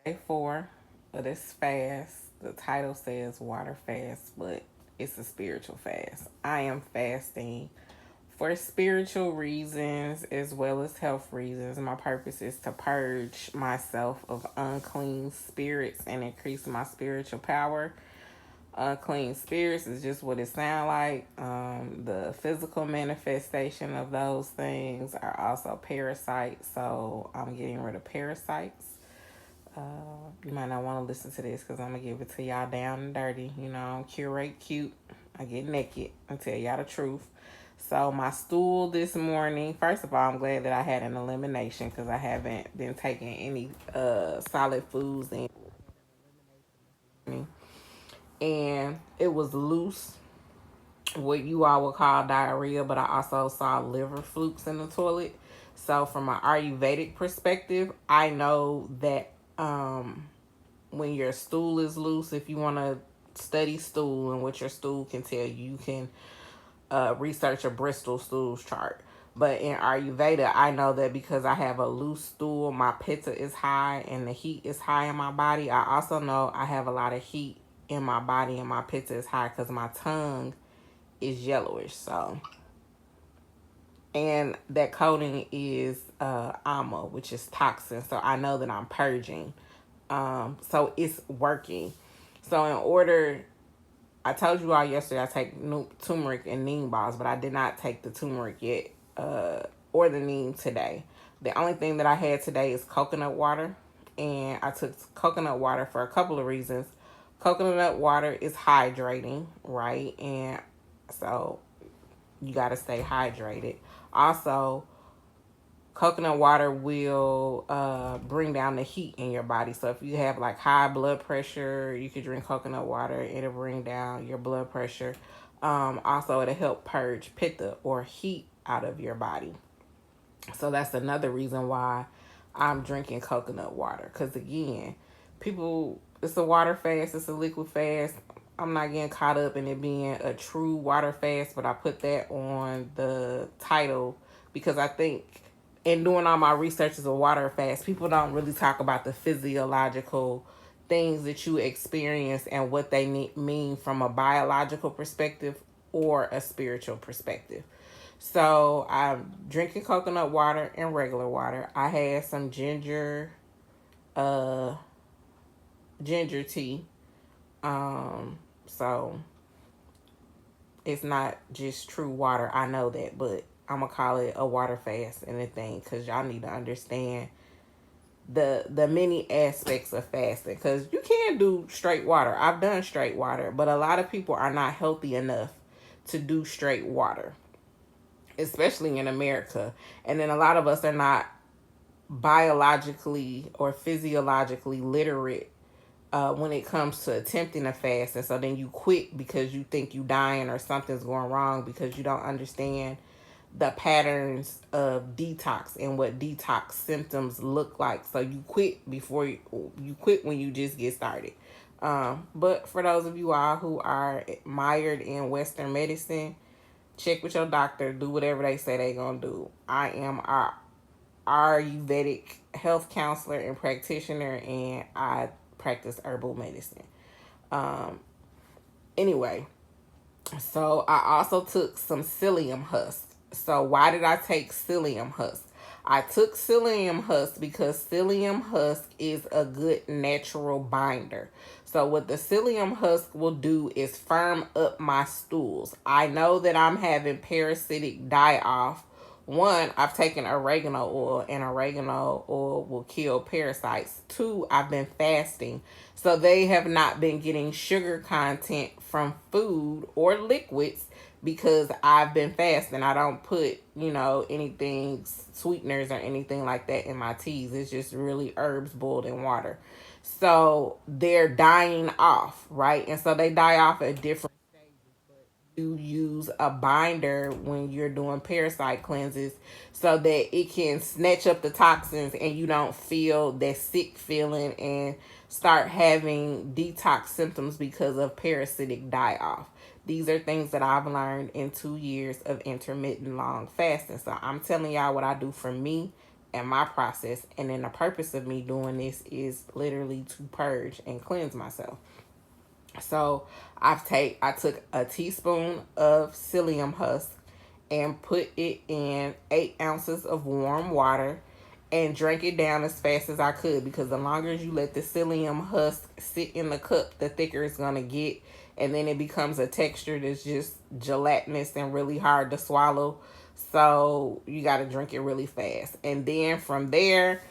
Day 4 of this fast. The title says water fast, but it's a spiritual fast. I am fasting for spiritual reasons as well as health reasons. My purpose is to purge myself of unclean spirits and increase my spiritual power. Unclean spirits is just what it sounds like. The physical manifestation of those things are also parasites, so I'm getting rid of parasites. You might not want to listen to this because I'm going to give it to y'all down and dirty. You know, I'm curate cute. I get naked and tell y'all the truth. So my stool this morning, first of all, I'm glad that I had an elimination because I haven't been taking any solid foods in me. And it was loose, what you all would call diarrhea, but I also saw liver flukes in the toilet. So from an Ayurvedic perspective, I know that when your stool is loose, if you want to study stool and what your stool can tell you, you can research a Bristol stools chart. But in Ayurveda, I know that because I have a loose stool, my pitta is high and the heat is high in my body. I also know I have a lot of heat in my body and my pitta is high because my tongue is yellowish. So, and that coating is ama, which is toxin. So I know that I'm purging. So it's working. So in order, I told you all yesterday I take turmeric and neem balls, but I did not take the turmeric yet, or the neem today. The only thing that I had today is coconut water, and I took coconut water for a couple of reasons. Coconut water is hydrating, right? And so you got to stay hydrated. Also, coconut water will bring down the heat in your body. So if you have like high blood pressure, you could drink coconut water. It'll bring down your blood pressure. Also, it'll help purge pitta or heat out of your body. So that's another reason why I'm drinking coconut water. Because again, people, it's a water fast, it's a liquid fast. I'm not getting caught up in it being a true water fast, but I put that on the title because I think in doing all my research as a water fast, people don't really talk about the physiological things that you experience and what they mean from a biological perspective or a spiritual perspective. So I'm drinking coconut water and regular water. I had some uh, ginger tea. So it's not just true water. I know that, but I'm gonna call it a water fast and a thing because y'all need to understand the many aspects of fasting because you can do straight water. I've done straight water, but a lot of people are not healthy enough to do straight water, especially in America. And then a lot of us are not biologically or physiologically literate when it comes to attempting a fast. And so then you quit because you think you dying or something's going wrong because you don't understand the patterns of detox and what detox symptoms look like. So you quit before you quit when you just get started. But for those of you all who are mired in Western medicine, check with your doctor. Do whatever they say they're gonna do. I am our Ayurvedic health counselor and practitioner, and I practice herbal medicine. Um, anyway, so I also took some psyllium husk. So why did I take psyllium husk? I took psyllium husk because psyllium husk is a good natural binder. So what the psyllium husk will do is firm up my stools. I know that I'm having parasitic die-off. One, I've taken oregano oil, and oregano oil will kill parasites. Two, I've been fasting. So they have not been getting sugar content from food or liquids because I've been fasting. I don't put, anything, sweeteners or anything like that in my teas. It's just really herbs boiled in water. So they're dying off, right? And so they die off at different, you use a binder when you're doing parasite cleanses so that it can snatch up the toxins and you don't feel that sick feeling and start having detox symptoms because of parasitic die off. These are things that I've learned in 2 years of intermittent long fasting. So I'm telling y'all what I do for me and my process. And then the purpose of me doing this is literally to purge and cleanse myself. So I took a teaspoon of psyllium husk and put it in 8 ounces of warm water and drank it down as fast as I could, because the longer you let the psyllium husk sit in the cup, the thicker it's gonna get, and then it becomes a texture that's just gelatinous and really hard to swallow. So you got to drink it really fast. And then from there,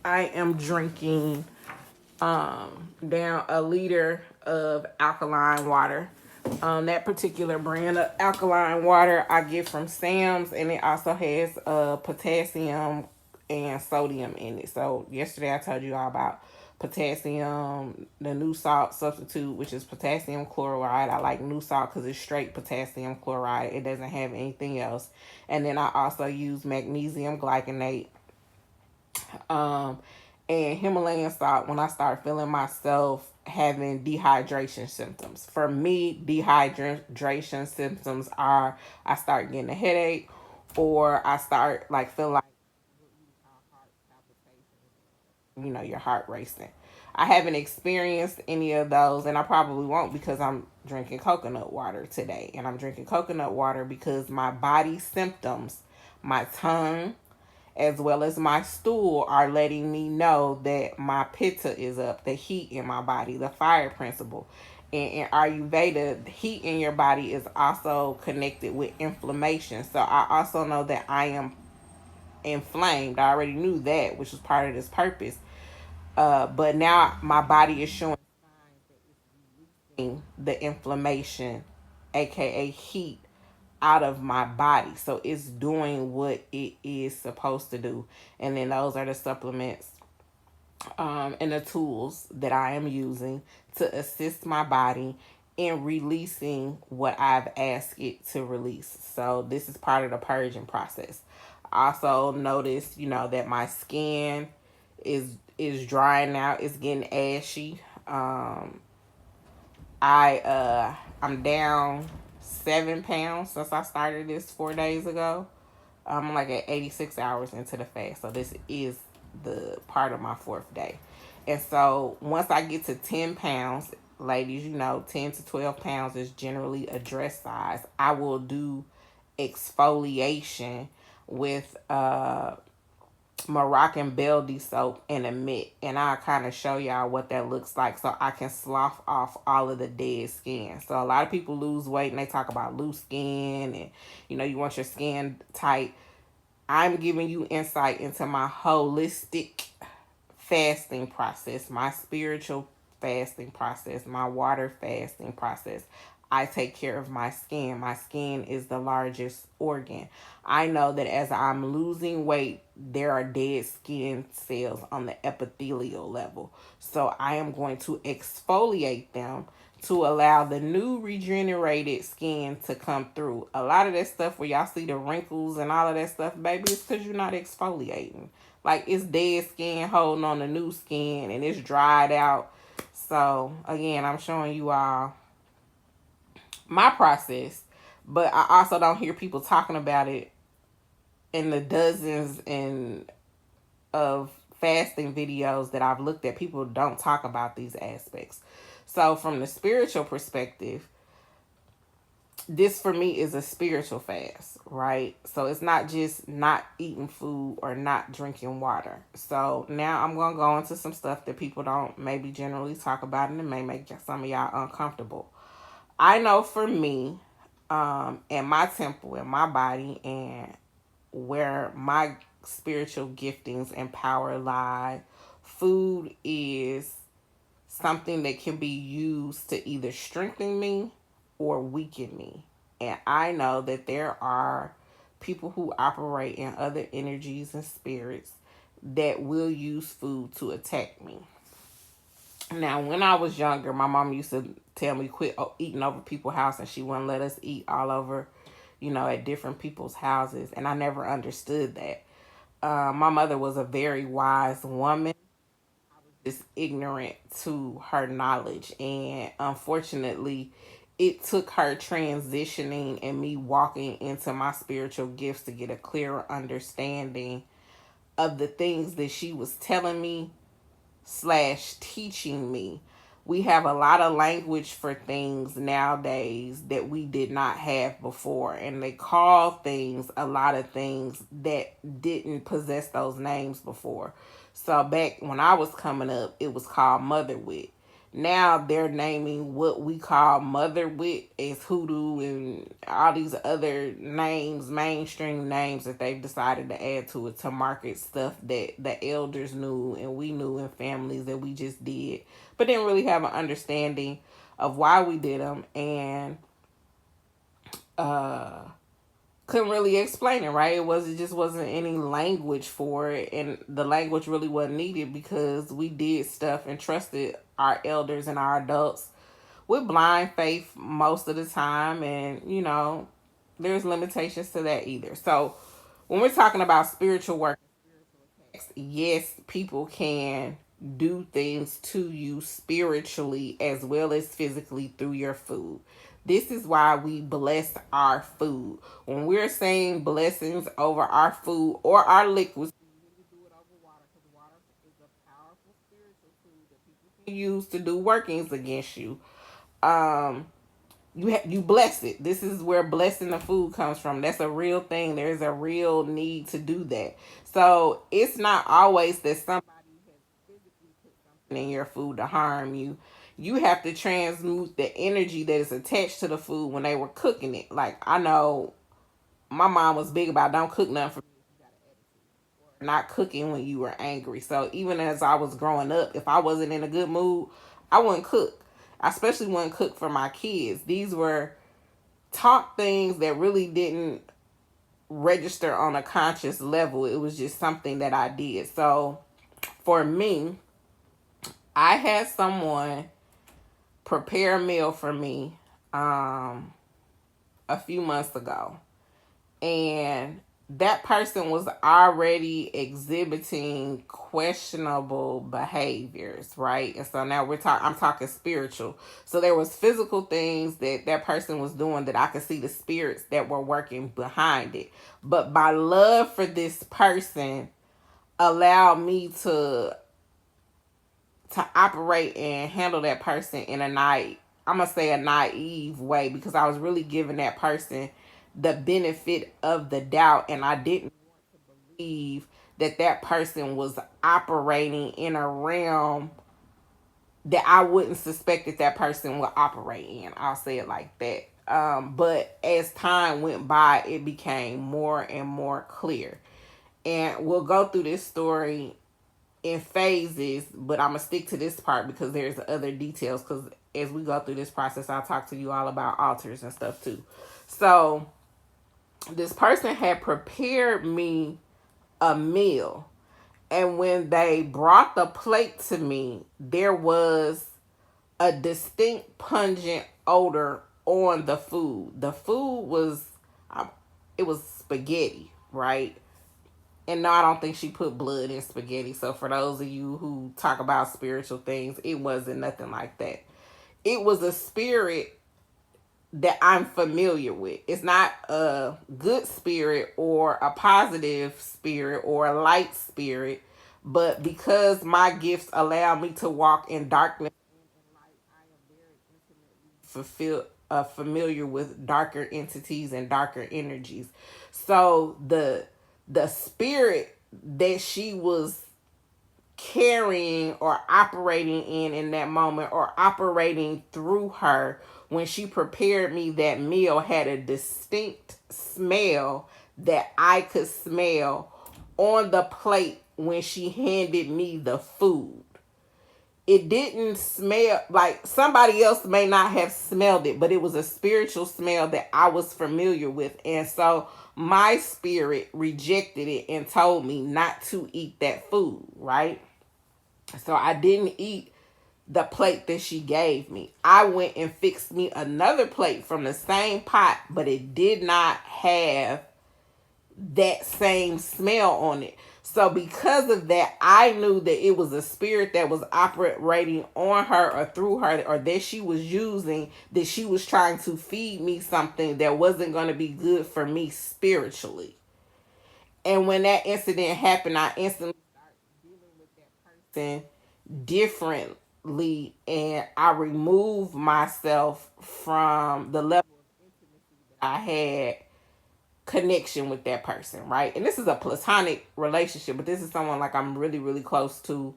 I am drinking down a liter of alkaline water. That particular brand of alkaline water I get from Sam's, and it also has potassium and sodium in it. So yesterday I told you all about potassium, the new salt substitute, which is potassium chloride. I like new salt because it's straight potassium chloride. It doesn't have anything else. And then I also use magnesium glycinate, and Himalayan salt when I start feeling myself having dehydration symptoms. For me, dehydration symptoms are I start getting a headache, or I start like feel like your heart racing. I haven't experienced any of those, and I probably won't, because I'm drinking coconut water today. And I'm drinking coconut water because my body symptoms, my tongue, as well as my stool, are letting me know that my pitta is up, the heat in my body, the fire principle. And in Ayurveda, the heat in your body is also connected with inflammation. So I also know that I am inflamed. I already knew that, which was part of this purpose. But now my body is showing the inflammation, aka heat, out of my body. So it's doing what it is supposed to do. And then those are the supplements and the tools that I am using to assist my body in releasing what I've asked it to release. So this is part of the purging process. I also noticed, that my skin is drying out. It's getting ashy. I'm down 7 pounds since I started this 4 days ago. I'm like at 86 hours into the fast. So this is the part of my 4th day. And so once I get to 10 pounds, ladies, 10 to 12 pounds is generally a dress size. I will do exfoliation with Moroccan Beldy soap and a mitt, and I'll kind of show y'all what that looks like, so I can slough off all of the dead skin. So a lot of people lose weight and they talk about loose skin, and you want your skin tight. I'm giving you insight into my holistic fasting process, my spiritual fasting process, my water fasting process. I take care of my skin. My skin is the largest organ. I know that as I'm losing weight, there are dead skin cells on the epithelial level. So I am going to exfoliate them to allow the new regenerated skin to come through. A lot of that stuff where y'all see the wrinkles and all of that stuff, baby, it's because you're not exfoliating. Like, it's dead skin holding on the new skin and it's dried out. So again, I'm showing you all my process, but I also don't hear people talking about it in the dozens and of fasting videos that I've looked at. People don't talk about these aspects. So from the spiritual perspective, this for me is a spiritual fast, right? So it's not just not eating food or not drinking water. So now I'm going to go into some stuff that people don't maybe generally talk about, and it may make some of y'all uncomfortable. I know for me, in my temple, in my body, and where my spiritual giftings and power lie, food is something that can be used to either strengthen me or weaken me. And I know that there are people who operate in other energies and spirits that will use food to attack me. Now, when I was younger, my mom used to tell me quit eating over people's house, and she wouldn't let us eat all over, at different people's houses. And I never understood that. My mother was a very wise woman, just ignorant to her knowledge. And unfortunately, it took her transitioning and me walking into my spiritual gifts to get a clearer understanding of the things that she was telling me slash teaching me. We have a lot of language for things nowadays that we did not have before, and they call things a lot of things that didn't possess those names before. So back when I was coming up, it was called mother wit. Now they're naming what we call mother wit as hoodoo and all these other names, mainstream names that they've decided to add to it to market stuff that the elders knew and we knew in families that we just did, but didn't really have an understanding of why we did them, and uh couldn't really explain it, right? It just wasn't any language for it, and the language really wasn't needed because we did stuff and trusted our elders and our adults with blind faith most of the time, and there's limitations to that either. So when we're talking about spiritual work, yes, people can do things to you spiritually as well as physically through your food. This is why we bless our food. When we're saying blessings over our food or our liquids, we do it over water because water is a powerful spiritual tool that people can use to do workings against you. Um, you bless it. This is where blessing the food comes from. That's a real thing. There's a real need to do that. So it's not always that somebody has physically put something in your food to harm you. You have to transmute the energy that is attached to the food when they were cooking it. Like, I know my mom was big about don't cook nothing for me if you got an attitude, or not cooking when you were angry. So even as I was growing up, if I wasn't in a good mood, I wouldn't cook. I especially wouldn't cook for my kids. These were taught things that really didn't register on a conscious level. It was just something that I did. So for me, I had someone prepare a meal for me a few months ago, and that person was already exhibiting questionable behaviors, right? And so now I'm talking spiritual. So there was physical things that person was doing that I could see the spirits that were working behind it. But my love for this person allowed me to operate and handle that person in I'm gonna say a naive way, because I was really giving that person the benefit of the doubt, and I didn't believe that that person was operating in a realm that I wouldn't suspect that that person would operate in. I'll say it like that. But as time went by, it became more and more clear. And we'll go through this story in phases, but I'm gonna stick to this part because there's other details. Because as we go through this process, I'll talk to you all about altars and stuff too. So this person had prepared me a meal, and when they brought the plate to me, there was a distinct pungent odor on the food. The food was, it was spaghetti, right? And no, I don't think she put blood in spaghetti. So for those of you who talk about spiritual things, it wasn't nothing like that. It was a spirit that I'm familiar with. It's not a good spirit or a positive spirit or a light spirit, but because my gifts allow me to walk in darkness and light, I am very familiar with darker entities and darker energies. So the spirit that she was carrying or operating in that moment, or operating through her when she prepared me that meal, had a distinct smell that I could smell on the plate when she handed me the food. It didn't smell like, somebody else may not have smelled it, but it was a spiritual smell that I was familiar with. And so my spirit rejected it and told me not to eat that food, right? So I didn't eat the plate that she gave me. I went and fixed me another plate from the same pot, but it did not have that same smell on it. So because of that, I knew that it was a spirit that was operating on her or through her, or that she was using, that she was trying to feed me something that wasn't going to be good for me spiritually. And when that incident happened, I instantly started dealing with that person differently, and I removed myself from the level of intimacy that I had connection with that person, right? And this is a platonic relationship, but this is someone like I'm really, really close to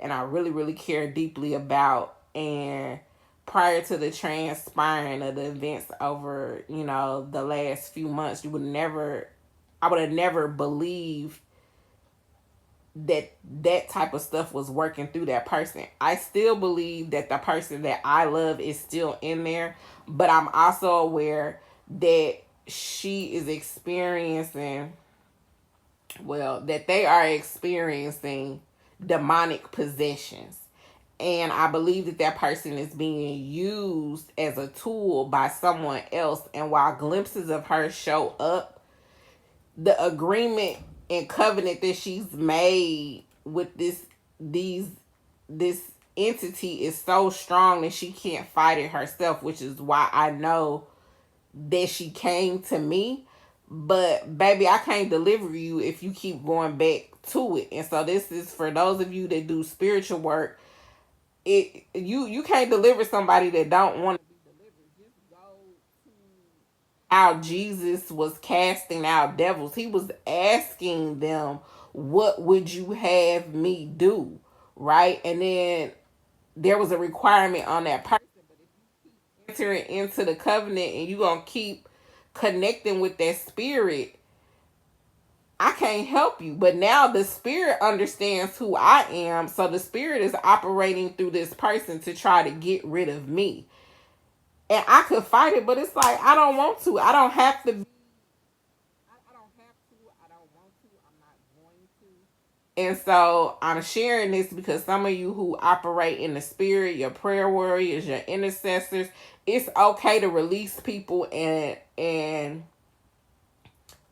and I really, really care deeply about. And prior to the transpiring of the events over, the last few months, I would have never believed that that type of stuff was working through that person. I still believe that the person that I love is still in there, but I'm also aware that she is experiencing, well, that they are experiencing demonic possessions. And I believe that that person is being used as a tool by someone else. And while glimpses of her show up, the agreement and covenant that she's made with these this entity is so strong that she can't fight it herself, which is why I know that she came to me. But baby, I can't deliver you if you keep going back to it. And so this is for those of you that do spiritual work. You can't deliver somebody that don't want to be delivered. Just go to how Jesus was casting out devils. He was asking them, "What would you have me do?" Right? And then there was a requirement on that person. But if you keep entering into the covenant and you gonna keep connecting with that spirit, I can't help you. But now the spirit understands who I am. So the spirit is operating through this person to try to get rid of me. And I could fight it, but it's like I don't want to. I don't have to. I don't have to. I don't want to. I'm not going to. And so I'm sharing this because some of you who operate in the spirit, your prayer warriors, your intercessors, it's okay to release people and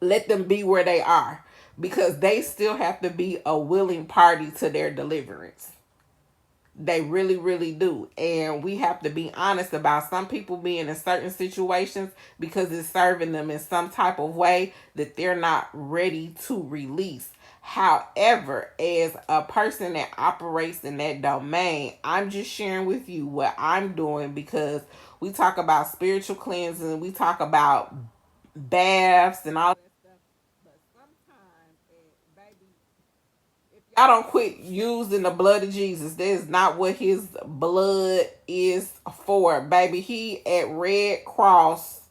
let them be where they are, because they still have to be a willing party to their deliverance. They really, really do. And we have to be honest about some people being in certain situations because it's serving them in some type of way that they're not ready to release. However, as a person that operates in that domain, I'm just sharing with you what I'm doing, because we talk about spiritual cleansing, we talk about baths and all that stuff. But sometimes, baby, if y'all don't quit using the blood of Jesus, that is not what his blood is for, baby. He at Red Cross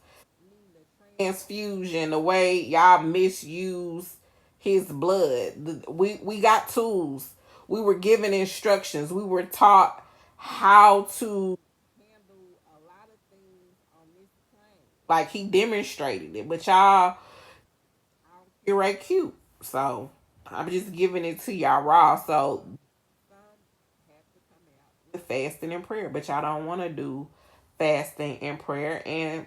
transfusion, the way y'all misuse his blood. We got tools. We were given instructions. We were taught how to handle a lot of things on this plane. Like he demonstrated it, but y'all, you're right cute. So I'm just giving it to y'all raw. So some have to come out with fasting and prayer, but y'all don't want to do fasting and prayer, and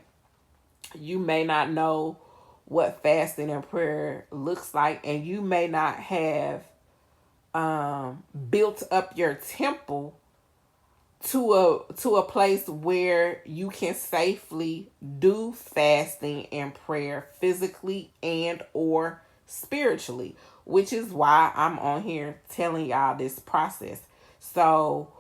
you may not know what fasting and prayer looks like, and you may not have built up your temple to a place where you can safely do fasting and prayer physically and or spiritually, which is why I'm on here telling y'all this process. So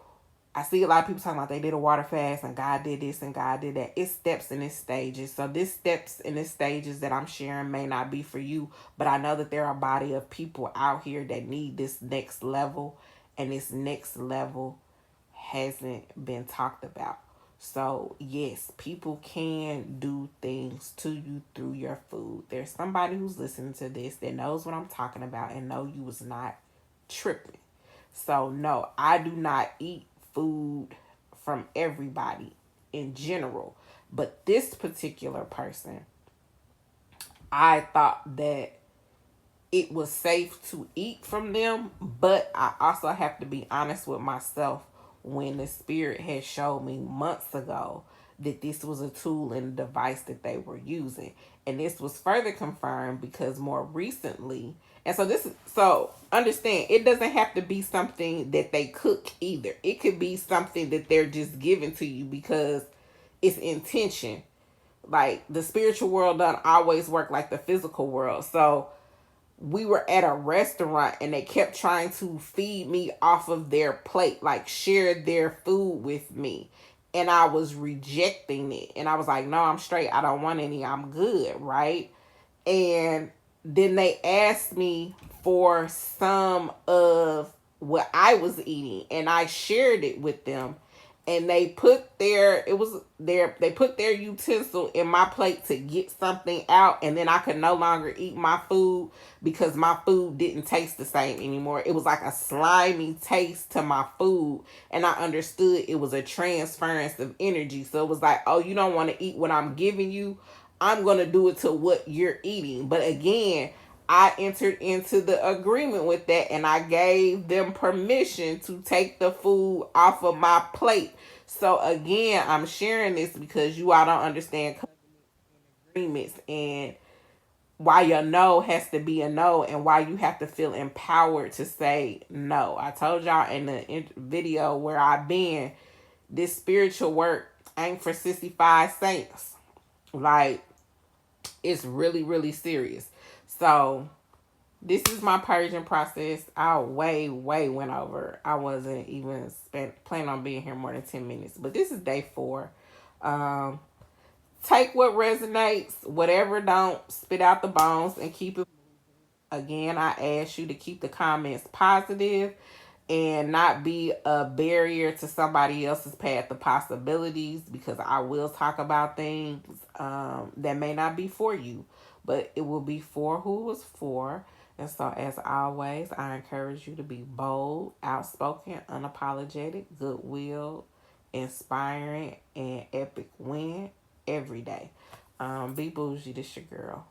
I see a lot of people talking about they did a water fast and God did this and God did that. It's steps and it's stages. So this steps and this stages that I'm sharing may not be for you, but I know that there are a body of people out here that need this next level, and this next level hasn't been talked about. So yes, people can do things to you through your food. There's somebody who's listening to this that knows what I'm talking about and know you was not tripping. So no, I do not eat food from everybody in general. But this particular person, I thought that it was safe to eat from them, but I also have to be honest with myself when the spirit had showed me months ago that this was a tool and a device that they were using. And this was further confirmed because more recently, and so understand, it doesn't have to be something that they cook either. It could be something that they're just giving to you because it's intention. Like the spiritual world doesn't always work like the physical world. So we were at a restaurant and they kept trying to feed me off of their plate, like share their food with me. And I was rejecting it. And I was like, no, I'm straight. I don't want any. I'm good. Right. And then they asked me for some of what I was eating, and I shared it with them. And they put they put their utensil in my plate to get something out, and then I could no longer eat my food because my food didn't taste the same anymore. It was like a slimy taste to my food, and I understood it was a transference of energy. So it was like, oh, you don't want to eat what I'm giving you, I'm going to do it to what you're eating. But again, I entered into the agreement with that, and I gave them permission to take the food off of my plate. So again, I'm sharing this because you all don't understand agreements, and why your no has to be a no, and why you have to feel empowered to say no. I told y'all in the video where I've been, this spiritual work ain't for sissy saints. Like, it's really, really serious. So this is my purging process. I way went over. I wasn't even planning on being here more than 10 minutes. But this is day 4. Um, Take what resonates, whatever don't, spit out the bones and keep it. Again, I ask you to keep the comments positive and not be a barrier to somebody else's path of possibilities, because I will talk about things that may not be for you, but it will be for who it was for. And so, as always, I encourage you to be bold, outspoken, unapologetic, goodwill, inspiring, and epic win every day. Be bougie, this your girl.